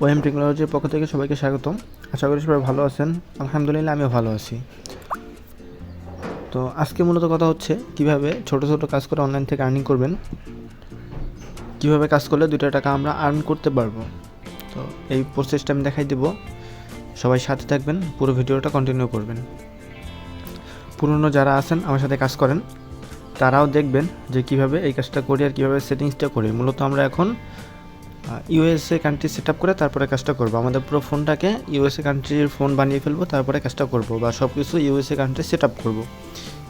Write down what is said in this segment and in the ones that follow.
OM টেকনোলজির পক্ষ থেকে সবাইকে স্বাগতম। আশা করি সবাই ভালো আছেন। আলহামদুলিল্লাহ আমিও ভালো আছি। তো আজকে মূলত কথা হচ্ছে কিভাবে ছোট ছোট কাজ করে অনলাইন থেকে আর্নিং করবেন, কিভাবে কাজ করলে 2টা টাকা আমরা আর্ন করতে পারবো। তো এই প্রসেসটা আমি দেখাই দেব, সবাই সাথে থাকবেন, পুরো ভিডিওটা কন্টিনিউ করবেন। পুরনো যারা আছেন আমার সাথে কাজ করেন তারাও দেখবেন যে কিভাবে এই কাজটা করি আর কীভাবে সেটিংসটা করি। মূলত আমরা এখন ইউএসএ কান্ট্রি সেট আপ করে তারপরে কাজটা করব। আমাদের পুরো ফোনটাকে ইউএসএ কান্ট্রির ফোন বানিয়ে ফেলবো, তারপরে কাজটা করব, বা সব কিছু ইউএসএ কান্ট্রি সেট আপ করবো।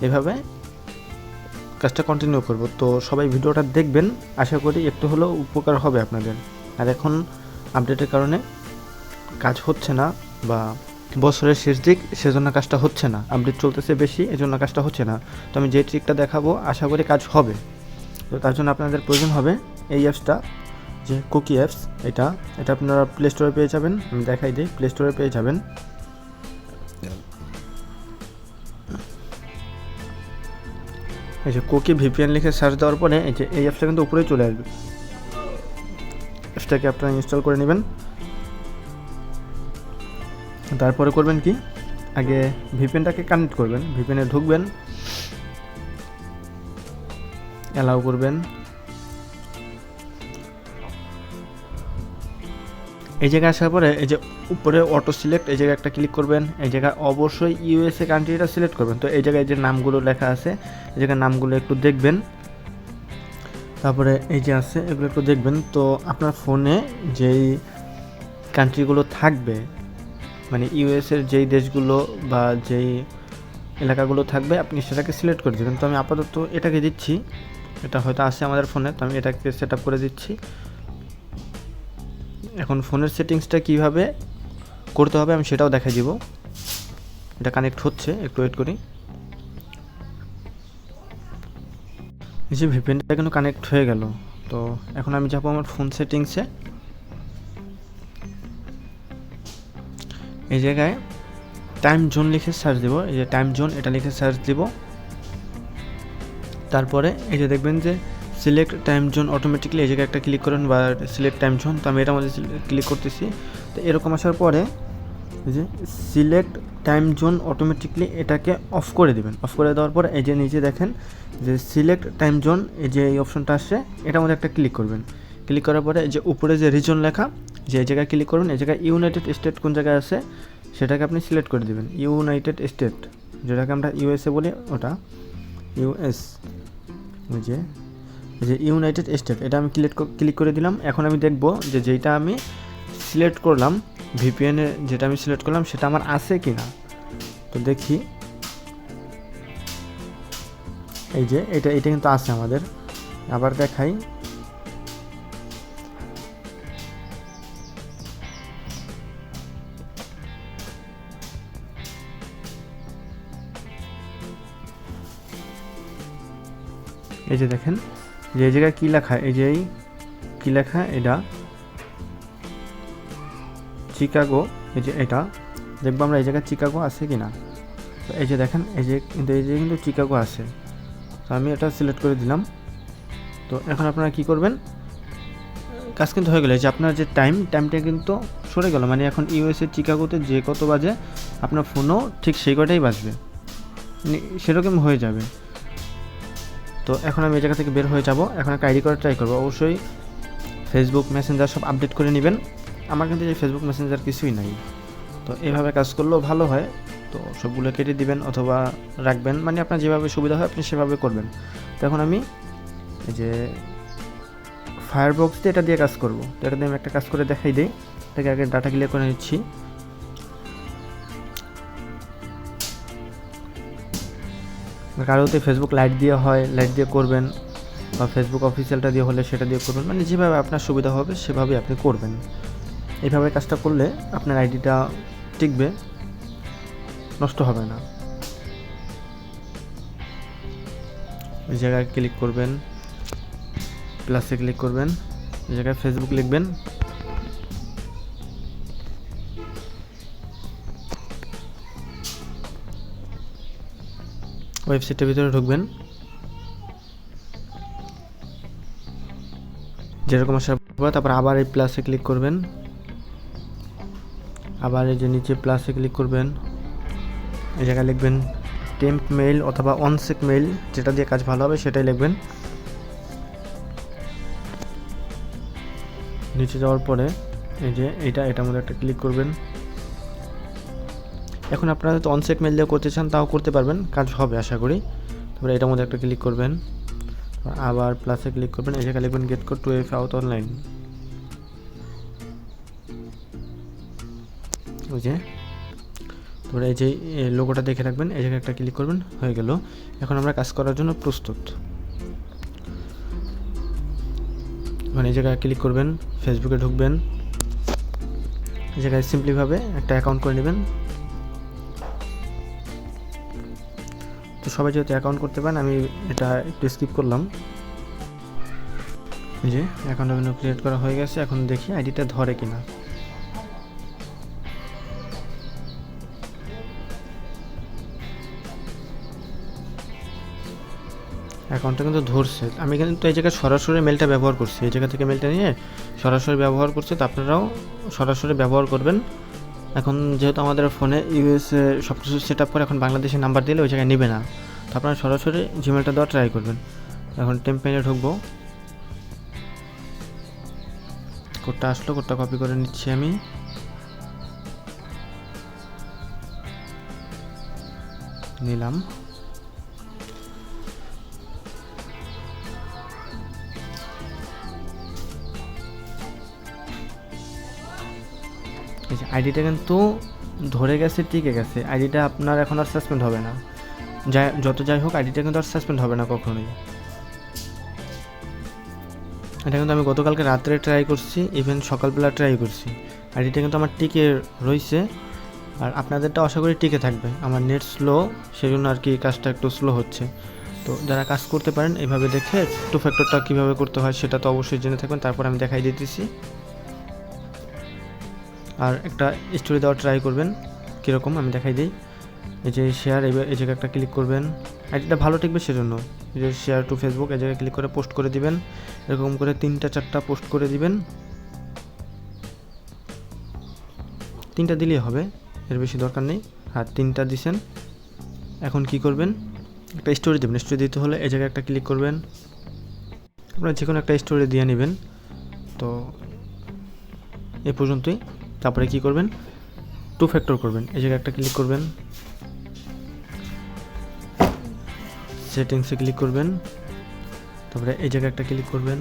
এভাবে কাজটা কন্টিনিউ করব। তো সবাই ভিডিওটা দেখবেন, আশা করি একটু হলেও উপকার হবে আপনাদের। আর এখন আপডেটের কারণে কাজ হচ্ছে না, বা বছরের শেষ দিক, সেজন্য কাজটা হচ্ছে না। আপডেট চলতেছে বেশি, এজন্য কাজটা হচ্ছে না। তো আমি যে ট্রিকটা দেখাবো আশা করি কাজ হবে। তো তার জন্য আপনাদের প্রয়োজন হবে এই অ্যাপসটা, যে কুকি অ্যাপস। এটা আপনারা প্লে স্টোরে পেয়ে যাবেন। আমি দেখাই দিই, প্লে স্টোরে পেয়ে যাবেন। এই যে কুকি ভিপিএন লিখে সার্চ দেওয়ার পরে এই যে এই অ্যাপসটা কিন্তু উপরেই চলে আসবে। অ্যাপসটাকে আপনারা ইনস্টল করে নেবেন। তারপরে করবেন কি, আগে ভিপিএনটাকে কানেক্ট করবেন, ভিপিএনে ঢুকবেন, অ্যালাউ করবেন। এই জায়গায় আসার পরে এই যে উপরে অটো সিলেক্ট, এই জায়গায় একটা ক্লিক করবেন। এই জায়গায় অবশ্যই ইউএসএ কান্ট্রিটা সিলেক্ট করবেন। তো এই জায়গায় যে নামগুলো লেখা আছে, এই জায়গায় নামগুলো একটু দেখবেন। তারপরে এই যে আছে এগুলো একটু দেখবেন। তো আপনার ফোনে যেই কান্ট্রিগুলো থাকবে, মানে ইউএসের যেই দেশগুলো বা যেই এলাকাগুলো থাকবে, আপনি সেটাকে সিলেক্ট করে দেবেন। তো আমি আপাতত এটাকে দিচ্ছি, এটা হয়তো আছে আমাদের ফোনে, তো আমি এটাকে সেট আপ করে দিচ্ছি। এখন ফোনের সেটিংসটা কীভাবে করতে হবে আমি সেটাও দেখাই দিব। এটা কানেক্ট হচ্ছে, একটু ওয়েট করি। এই যে ভিপিএনটা কিন্তু কানেক্ট হয়ে গেল। তো এখন আমি যাবো আমার ফোন সেটিংসে। এই জায়গায় টাইম জোন লিখে সার্চ দেবো। এই যে টাইম জোন, এটা লিখে সার্চ দিব। তারপরে এই যে দেখবেন যে সিলেক্ট টাইম জোন অটোমেটিকলি, এই জায়গায় একটা ক্লিক করেন, বা সিলেক্ট টাইম জোন। তো আমি এটার মধ্যে ক্লিক করতেছি। তো এরকম আসার পরে এই যে সিলেক্ট টাইম জোন অটোমেটিকলি, এটাকে অফ করে দেবেন। অফ করে দেওয়ার পর এই যে নিচে দেখেন যে সিলেক্ট টাইম জোন, এই যে এই অপশনটা আসছে, এটার মধ্যে একটা ক্লিক করবেন। ক্লিক করার পরে এই যে উপরে যে রিজন লেখা, যে এই জায়গায় ক্লিক করবেন। এই জায়গায় ইউনাইটেড স্টেট কোন জায়গায় আছে সেটাকে আপনি সিলেক্ট করে দেবেন। ইউনাইটেড স্টেট, যেটাকে আমরা ইউএসএ বলি, ওটা ইউএস। ওই যে ইউনাইটেড স্টেট, এটা আমি ক্লিক করে দিলাম। এখন আমি দেখব যে যেটা আমি সিলেক্ট করলাম, ভিপিএনে যেটা আমি সিলেক্ট করলাম, সেটা আমার আছে কি না। তো দেখি, এই যে এটা কিন্তু আছে আমাদের। আবার দেখাই, এই যে দেখেন যে এই জায়গায় কী লেখা, এই যে কী লেখা, এটা চিকাগো। এই যে এটা দেখবো আমরা এই জায়গায় চিকাগো আছে কি না। তো এই যে দেখেন, এই যে কিন্তু চিকাগো আছে। তো আমি এটা সিলেক্ট করে দিলাম। তো এখন আপনারা কি করবেন, কাজ কিন্তু হয়ে গেল। যে আপনার যে টাইমটা কিন্তু সরে গেল, মানে এখন ইউএসএ চিকাগোতে যে কত বাজে, আপনার ফোনও ঠিক সেই কটাই বাজবে, মানে সেরকম হয়ে যাবে। তো এখন আমি এই জায়গা থেকে বের হয়ে যাব। এখন একটা আইডি করা ট্রাই করবো। অবশ্যই ফেসবুক মেসেঞ্জার সব আপডেট করে নেবেন। আমার কিন্তু এই ফেসবুক মেসেঞ্জার কিছুই নাই। তো এভাবে কাজ করলেও ভালো হয়। তো সবগুলো কেটে দিবেন অথবা রাখবেন, মানে আপনার যেভাবে সুবিধা হয় আপনি সেভাবে করবেন। তো এখন আমি এই যে ফায়ারবক্স দিয়ে এটা দিয়ে কাজ করব। তো এটা দিয়ে আমি একটা কাজ করে দেখাই দিই। এটাকে আগে ডাটা ক্লিয়ার করে নিচ্ছি। কারোতে ফেসবুক লাইট দিয়ে হয়, লাইট দিয়ে করবেন, বা ফেসবুক অফিসিয়ালটা দিয়ে হলে সেটা দিয়ে করবেন, মানে যেভাবে আপনার সুবিধা হবে সেভাবে আপনি করবেন। এইভাবে কাজটা করলে আপনার আইডিটা টিকবে, নষ্ট হবে না। এই জায়গায় ক্লিক করবেন, প্লাসে ক্লিক করবেন, এই জায়গায় ফেসবুক লিখবেন। ওয়েবসাইটের ভিতরে ঢুকবেন, যেরকম আসার পর তারপর আবার এই প্লাসে ক্লিক করবেন। আবার এই যে নিচে প্লাসে ক্লিক করবেন, এই জায়গায় লিখবেন টেম্প মেইল অথবা অনসেক মেইল, যেটা দিয়ে কাজ ভালো হবে সেটাই লিখবেন। নিচে যাওয়ার পরে এই যে এটার মধ্যে একটা ক্লিক করবেন। এখন আপনারা যদি অনসেক মেইল দিয়ে করতে চান তাও করতে পারবেন, কাজ হবে আশা করি। তারপরে এটার মধ্যে একটা ক্লিক করবেন, আবার প্লাসে ক্লিক করবেন, এই জায়গায় লিখবেন get code two F out online. ওই যে তারপরে এই যে লোগোটা দেখে রাখবেন, এই জায়গায় একটা ক্লিক করবেন, হয়ে গেল। এখন আমরা কাজ করার জন্য প্রস্তুত। মানে এই জায়গায় ক্লিক করবেন, ফেসবুকে ঢুকবেন, এই জায়গায় সিম্পলিভাবে একটা অ্যাকাউন্ট করে নেবেন। তো সবাই যেহেতু অ্যাকাউন্ট করতে পারেন, আমি এটা একটু স্কিপ করলাম। এই যে অ্যাকাউন্ট ক্রিয়েট করা হয়ে গেছে, এখন দেখি আইডিটা ধরে কিনা। অ্যাকাউন্টটা কিন্তু ধরছে। আমি কিন্তু এই জায়গায় সরাসরি মেলটা ব্যবহার করছি, এই জায়গা থেকে মেলটা নিয়ে সরাসরি ব্যবহার করছি। তো আপনারাও সরাসরি ব্যবহার করবেন। এখন যেহেতু আমাদের ফোনে ইউএসএ সব কিছু সেট আপ করে, এখন বাংলাদেশের নাম্বার দিলে ওই জায়গায় নেবে না। তো আপনারা সরাসরি জিমেলটা দেওয়া ট্রাই করবেন। এখন টেম্পেলে ঢুকবো, কোডটা আসলো, কোডটা কপি করে নিচ্ছি আমি। নিলাম। এই যে আইডিটা কিন্তু ধরে গেছে, টিকে গেছে। আইডিটা আপনার এখন আর সাসপেন্ড হবে না। যত যাই হোক, আইডিটা কিন্তু আর সাসপেন্ড হবে না কখনোই। এটা কিন্তু আমি গতকালকে রাত্রে ট্রাই করছি, ইভেন সকালবেলা ট্রাই করছি। আইডিটা কিন্তু আমার টিকে রয়েছে, আর আপনাদেরটা আশা করি টিকে থাকবে। আমার নেট স্লো, সেই জন্য আর কি কাজটা একটু স্লো হচ্ছে। তো যারা কাজ করতে পারেন এভাবে দেখে টু ফ্যাক্টরটা কীভাবে করতে হয় সেটা তো অবশ্যই জেনে থাকবেন। তারপর আমি দেখাই দিতেছি। আর একটা স্টোরি দেওয়ার ট্রাই করবেন, কীরকম আমি দেখাই দিই। এই যে শেয়ার, এই জায়গায় একটা ক্লিক করবেন, আইডিটা ভালো টিকবে সেজন্য। এই যে শেয়ার টু ফেসবুক, এই জায়গায় ক্লিক করে পোস্ট করে দিবেন। এরকম করে 3-4টা পোস্ট করে দিবেন। 3টা দিলেই হবে, এর বেশি দরকার নেই। হ্যাঁ, 3টা দিছেন। এখন কি করবেন, একটা স্টোরি দেবেন। স্টোরি দিতে হলে এই জায়গায় একটা ক্লিক করবেন, আপনারা যে কোনো একটা স্টোরি দিয়ে নেবেন। তো এ পর্যন্তই। তারপরে কি করবেন, টু ফ্যাক্টর করবেন। এই জায়গায় একটা ক্লিক করবেন, সেটিংসে ক্লিক করবেন, তারপরে এই জায়গায় একটা ক্লিক করবেন।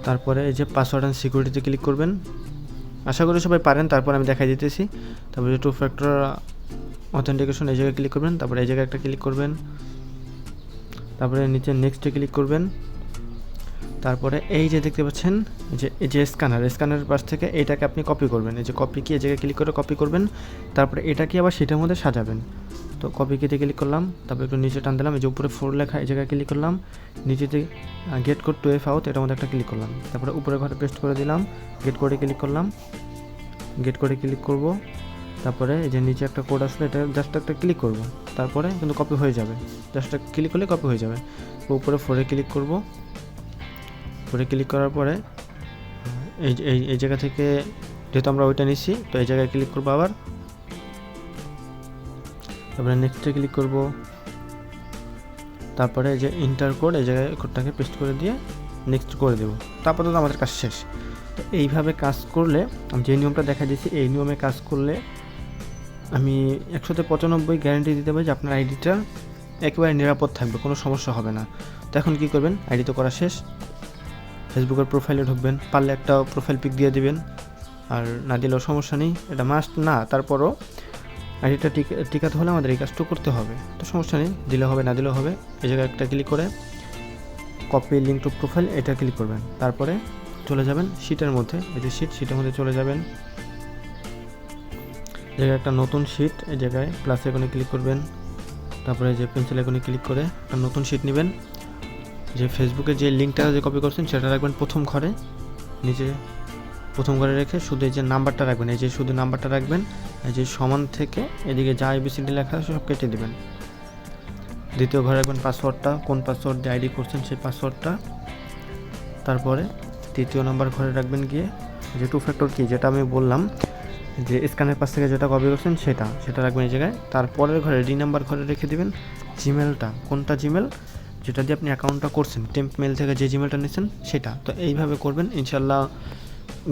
তারপরে এই যে পাসওয়ার্ড অ্যান্ড সিকিউরিটিতে ক্লিক করবেন। আশা করি সবাই পারেন, তারপর আমি দেখাই দিতেছি। তারপরে টু ফ্যাক্টর অথেন্টিকেশন, এই জায়গায় ক্লিক করবেন, তারপরে এই জায়গায় একটা ক্লিক করবেন, তারপরে নিচে নেক্সটে ক্লিক করবেন। তারপরে এই যে দেখতে পাচ্ছেন এই যে স্ক্যানারের পাশ থেকে এটাকে আপনি কপি করবেন। এই যে কপি কি, এই জায়গায় ক্লিক করে কপি করবেন। তারপরে এটাকে আবার সেটার মধ্যে সাজাবেন। তো কপি কিতে ক্লিক করলাম, তারপরে একটু নিচে টান দিলাম, এই যে উপরে 4 লেখা, এই জায়গায় ক্লিক করলাম। নিচেতে get code two F out, এটার মধ্যে একটা ক্লিক করলাম। তারপরে উপরে ঘরে পেস্ট করে দিলাম, গেট কোডে ক্লিক করলাম, গেট কোডে ক্লিক করব। তারপরে এই যে নিচে একটা কোড আসলে, এটা জাস্ট একটা ক্লিক করব, তারপরে কিন্তু কপি হয়ে যাবে। জাস্ট একটা ক্লিক করলে কপি হয়ে যাবে। উপরে 4-এ ক্লিক করব। 4-এ ক্লিক করার পরে এই জায়গা থেকে যেহেতু আমরা ওইটা নিচ্ছি, তো এই জায়গায় ক্লিক করবো আবার। তারপরে নেক্সটে ক্লিক করব। তারপরে এই যে ইন্টার কোড, এই জায়গায় কোডটাকে পেস্ট করে দিয়ে নেক্সট করে দেবো। তারপর তো আমাদের কাজ শেষ। তো এইভাবে কাজ করলে, আমি যে নিয়মটা দেখা দিচ্ছি, এই নিয়মে কাজ করলে আমি 100-95 গ্যারান্টি দিতে পারি যে আপনার আইডিটা একেবারে নিরাপদ থাকবে, কোনো সমস্যা হবে না। তো এখন কী করবেন, আইডি তো করা শেষ। ফেসবুকের প্রোফাইলে ঢুকবেন, পারলে একটা প্রোফাইল পিক দিয়ে দিবেন, আর না দিলেও সমস্যা নেই, এটা মাস্ট না। তারপরও আইডিটা টিকাতে হলে আমাদের এই কাজটা করতে হবে। তো সমস্যা নেই, দিলে হবে না দিলেও হবে। এই জায়গায় একটা ক্লিক করে কপি লিঙ্ক টু প্রোফাইল, এটা ক্লিক করবেন। তারপরে চলে যাবেন শিটের মধ্যে, এই যে শিটের মধ্যে চলে যাবেন। এই জায়গায় একটা নতুন শিট, এই জায়গায় প্লাস আইকনে ক্লিক করবেন। তারপরে যে পেন্সিল আইকনে ক্লিক করে একটা নতুন শিট নেবেন। যে ফেসবুকের যে লিঙ্কটা যে কপি করছেন সেটা রাখবেন প্রথম ঘরে, নিচে প্রথম ঘরে রেখে শুধু এই যে নাম্বারটা রাখবেন। এই যে শুধু নাম্বারটা রাখবেন, এই যে সমান থেকে এদিকে যা ABCD লেখা আছে সব কেটে দেবেন। দ্বিতীয় ঘরে রাখবেন পাসওয়ার্ডটা, কোন পাসওয়ার্ড দিয়ে আইডি করছেন সেই পাসওয়ার্ডটা। তারপরে তৃতীয় নম্বর ঘরে রাখবেন গিয়ে যে 2 ফ্যাক্টর কি, যেটা আমি বললাম যে স্ক্যানের পাশ থেকে যেটা কপি করছেন সেটা রাখবেন এই জায়গায়। তারপরের ঘরে নাম্বার ঘরে রেখে দেবেন জিমেলটা, কোনটা জিমেল যেটা দিয়ে আপনি অ্যাকাউন্টটা করছেন, টেম্প মেল থেকে যে জিমেলটা নিয়েছেন সেটা। তো এইভাবে করবেন, ইনশাল্লাহ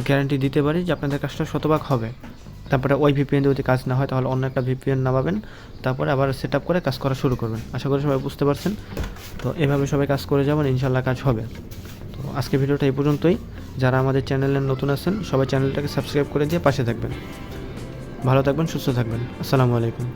গ্যারান্টি দিতে পারি যে আপনাদের কাজটা শতভাগ হবে। তারপরে ওই ভিপিএন যদি কাজ না হয় তাহলে অন্য একটা ভিপিএন নামাবেন, তারপরে আবার সেট আপ করে কাজ করা শুরু করবেন। আশা করি সবাই বুঝতে পারছেন। তো এভাবে সবাই কাজ করে যাবেন, ইনশাল্লাহ কাজ হবে। তো আজকে ভিডিওটা এই পর্যন্তই। যারা আমাদের চ্যানেলে নতুন আছেন সবাই চ্যানেলটাকে সাবস্ক্রাইব করে দিয়ে পাশে থাকবেন। ভালো থাকবেন, সুস্থ থাকবেন। আসসালামু আলাইকুম।